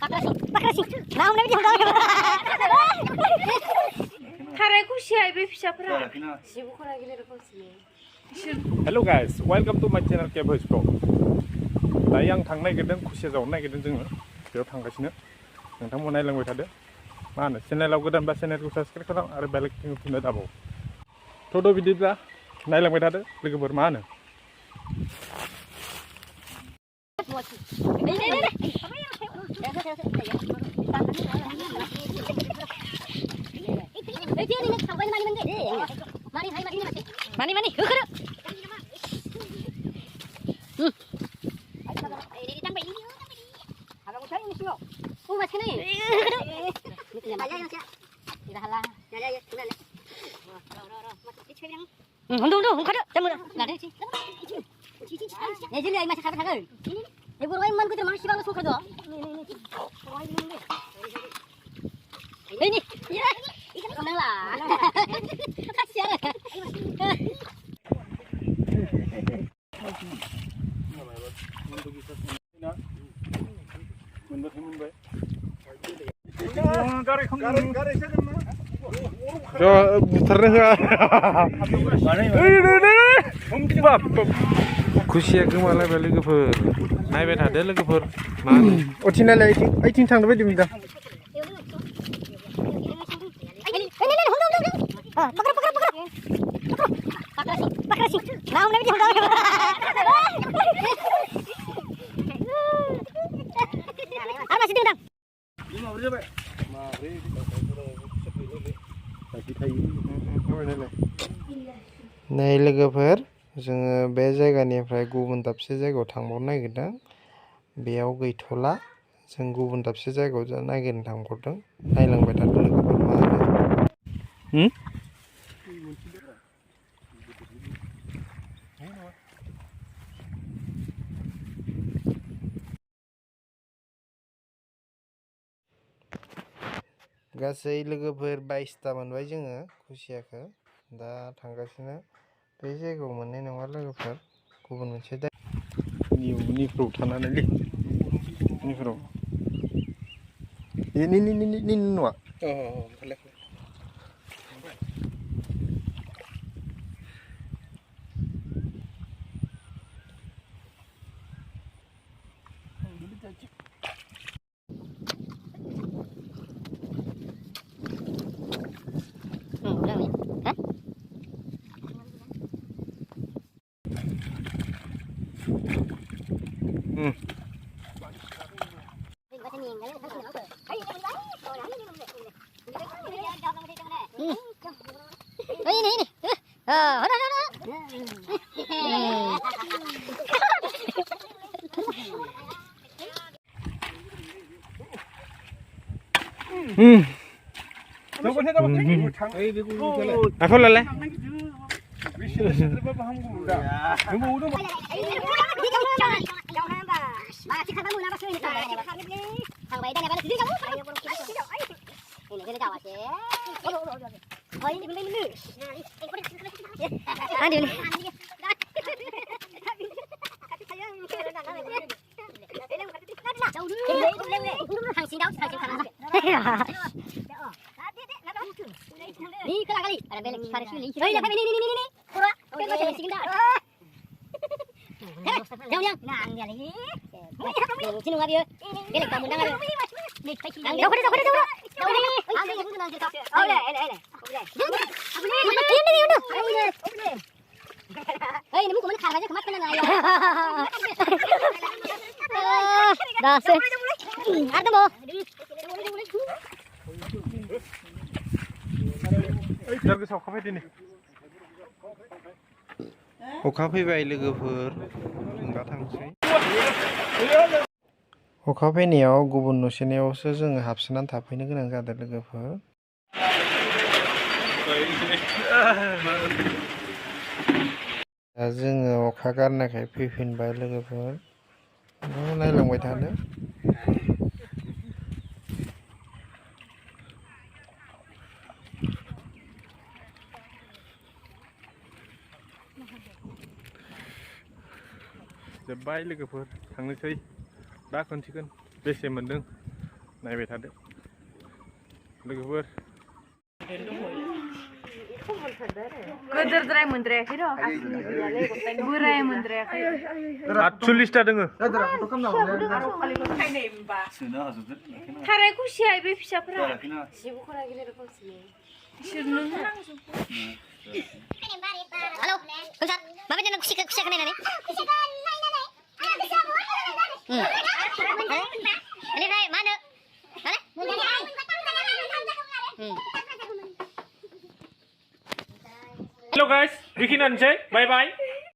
Hello guys, welcome to my channel Cabbage Pro. दायो आं थांनो नागिरदों खुसिया जावनो नागिरदों जोङो बेयाव थांगासिनो नोंथांमोन नायलांबाय थादो मा होनो चेनेलाव गोदानबा चेनेलखौ साबस्क्राइब खालाम आरो बेल आइकनखौ थुनो दाबाव थ'थ' बिदिब्ला नायलांबाय थादो लोगोफोर मा होनो Mani, 저 부탁을 खुसिया गोमालायबाय लोगोफोर नायबाय थादो लोगोफोर मा अथिनालाय आइथिं थांनो बायदि मोनदों नै लोगोफोर जोङो बे जायगानिफ्राय गुबुन दाबसे जायगायाव थांबावनो नागिरदों बेयाव गैथ'ला जों गुबुन दाबसे जायगायाव नागिरनो थांबावदों नायलांबाय थादों लोगोफोर मा होनो गासै लोगोफोर 22टा मोनबाय जोङो खुसियाखौ दा थांगासिनो बे जायगायाव मोननाय नङा लोगोफोर गुबुन मोनसे निफ्राव थानानै निफ्राव नि नङा अखा फैबाय लोगोफोर दा थांसै अखा फैनायाव गुबुन न'सेनायावसो जोङो हाबसोनानै थाफैनो गोनां जादों लोगोफोर दा जोङो अखा गारनायखाय फैफिनबाय लोगोफोर नायलांबाय थादो जोब्बाय लोगोफोर थांनोसै दा खोन्थिगोन बेसे मोनदों नायबाय थादो लोगोफोर गोदोरद्राय मोनद्रायाखै र' बोराय मोनद्रायाखै 48टा दोङो थाराय खुसिया बे फिसाफोरा इसोरनो होनांजोबो Halo, Ustaz, Bapak jangan kusikan ini. Ini kayak mana? Mana? Hello guys बेखिनियानोसै बाय बाय